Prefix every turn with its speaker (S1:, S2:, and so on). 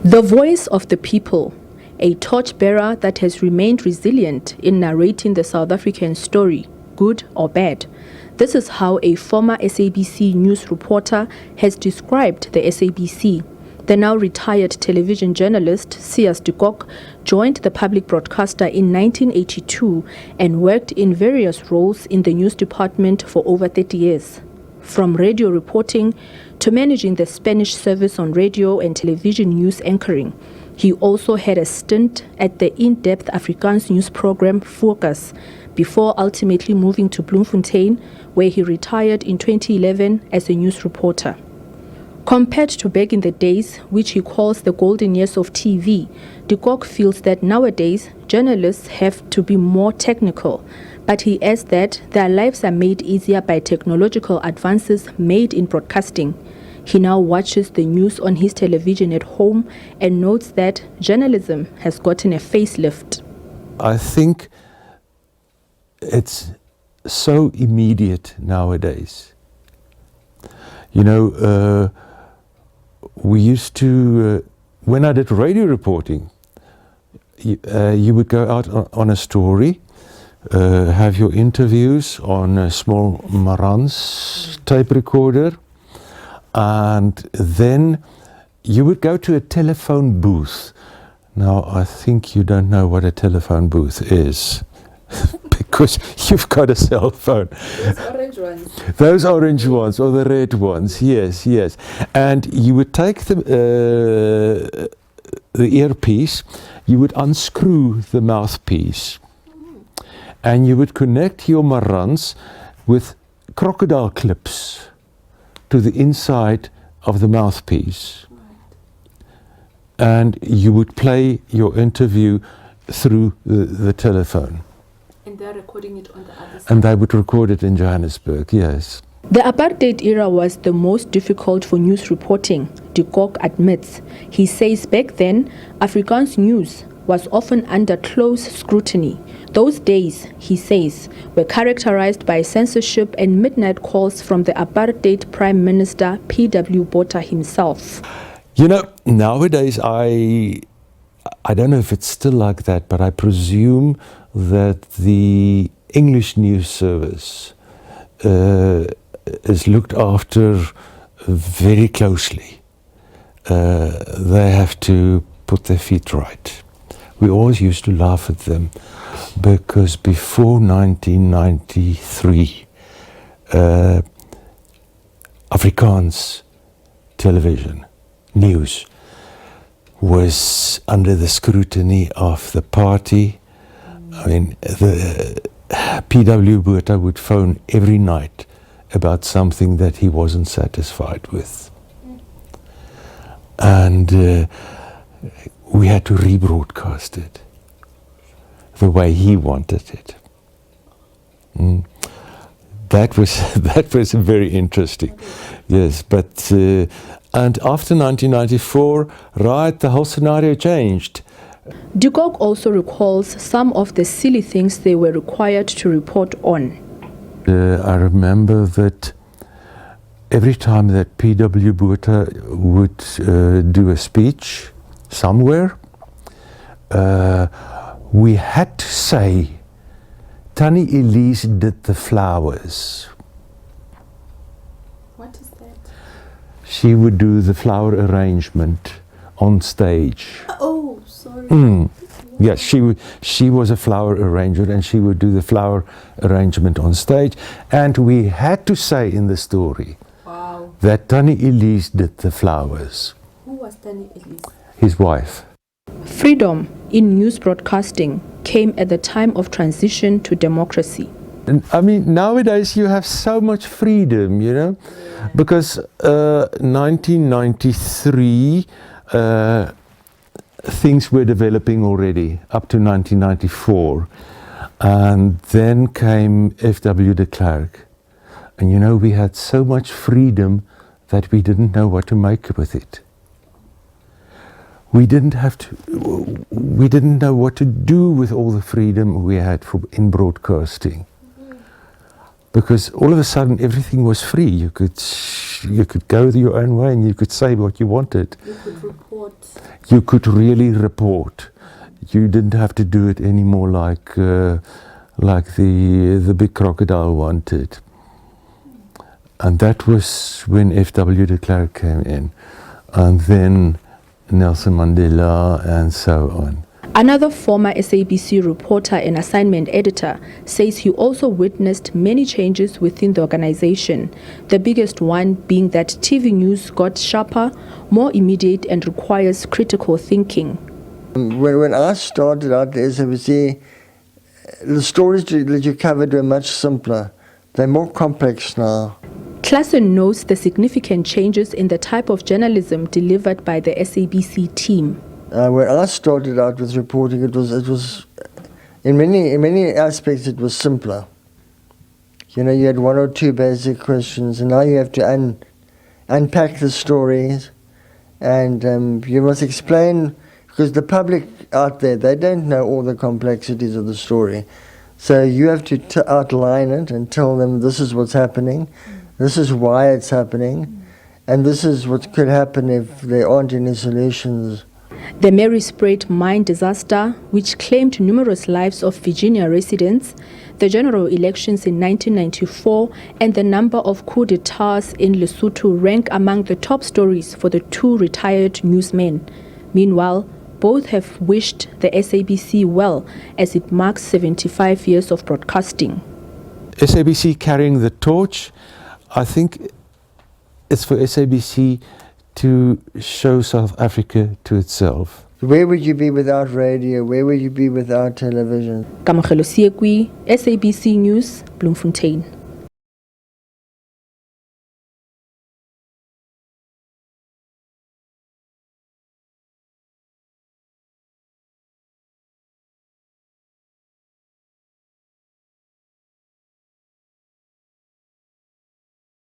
S1: The voice of the people, a torchbearer that has remained resilient in narrating the South African story, good or bad. This is how a former SABC news reporter has described the SABC. The now retired television journalist, Sias de Kok, joined the public broadcaster in 1982 and worked in various roles in the news department for over 30 years. From radio reporting to managing the Spanish service on radio and television news anchoring. He also had a stint at the in-depth Afrikaans news program Focus, before ultimately moving to Bloemfontein, where he retired in 2011 as a news reporter. Compared to back in the days, which he calls the golden years of TV, de Kok feels that nowadays journalists have to be more technical, but he adds that their lives are made easier by technological advances made in broadcasting. He now watches the news on his television at home and notes that journalism has gotten a facelift.
S2: I think it's so immediate nowadays. You know, we used to, when I did radio reporting, you would go out on a story, have your interviews on a small Marantz tape recorder, and then you would go to a telephone booth. Now, I think you don't know what a telephone booth is. Because you've got a cell phone.
S1: Those orange ones.
S2: Those orange ones, or the red ones, yes, yes. And you would take the earpiece, you would unscrew the mouthpiece, and you would connect your Marantz with crocodile clips to the inside of the mouthpiece. And you would play your interview through the telephone.
S1: And they're recording it on the other side.
S2: And they would record it in Johannesburg, yes.
S1: The apartheid era was the most difficult for news reporting, de Kok admits. He says back then, Afrikaans news was often under close scrutiny. Those days, he says, were characterized by censorship and midnight calls from the apartheid Prime Minister P.W. Botha himself.
S2: You know, nowadays I don't know if it's still like that, but I presume that the English news service is looked after very closely. They have to put their feet right. We always used to laugh at them because before 1993, Afrikaans television news was under the scrutiny of the party. I mean, the P.W. Botha would phone every night about something that he wasn't satisfied with. And we had to rebroadcast it the way he wanted it. That was very interesting. Yes, but and after 1994, right, the whole scenario changed.
S1: De Kok also recalls some of the silly things they were required to report on.
S2: I remember that every time that P.W. Botha would do a speech somewhere, we had to say, Tannie Elise did the flowers.
S1: What is that?
S2: She would do the flower arrangement on stage.
S1: Oh, sorry.
S2: Yes, she was a flower arranger and she would do the flower arrangement on stage. And we had to say in the story that Tannie Elise did the flowers.
S1: Who was Tannie Elise?
S2: His wife.
S1: Freedom in news broadcasting came at the time of transition to democracy.
S2: And I mean, nowadays you have so much freedom, you know, because 1993, things were developing already up to 1994. And then came F.W. de Klerk. And you know, we had so much freedom that we didn't know what to make with it. We didn't know what to do with all the freedom we had in broadcasting. because all of a sudden everything was free. You could go your own way and you could say what you wanted.
S1: You could report.
S2: You could really report. You didn't have to do it anymore like the big crocodile wanted. And that was when F.W. de Klerk came in, and then Nelson Mandela and so on.
S1: Another former SABC reporter and assignment editor says he also witnessed many changes within the organization, the biggest one being that TV news got sharper, more immediate, and requires critical thinking.
S3: When I started out at SABC, the stories that you covered were much simpler. They're more complex now.
S1: Klassen knows the significant changes in the type of journalism delivered by the SABC team.
S3: When I started out with reporting, it was in many aspects it was simpler. You know, you had one or two basic questions, and now you have to unpack the stories, and you must explain, because the public out there, they don't know all the complexities of the story. So you have to outline it and tell them this is what's happening, this is why it's happening, and this is what could happen if there aren't any solutions.
S1: The Mary Sprat mine disaster, which claimed numerous lives of Virginia residents, the general elections in 1994, and the number of coup d'etats in Lesotho rank among the top stories for the two retired newsmen. Meanwhile, both have wished the SABC well as it marks 75 years of broadcasting.
S2: SABC carrying the torch, I think it's for SABC to show South Africa to itself.
S3: Where would you be without radio? Where would you be without television?
S1: Kamogelo Siekwi, SABC News, Bloemfontein.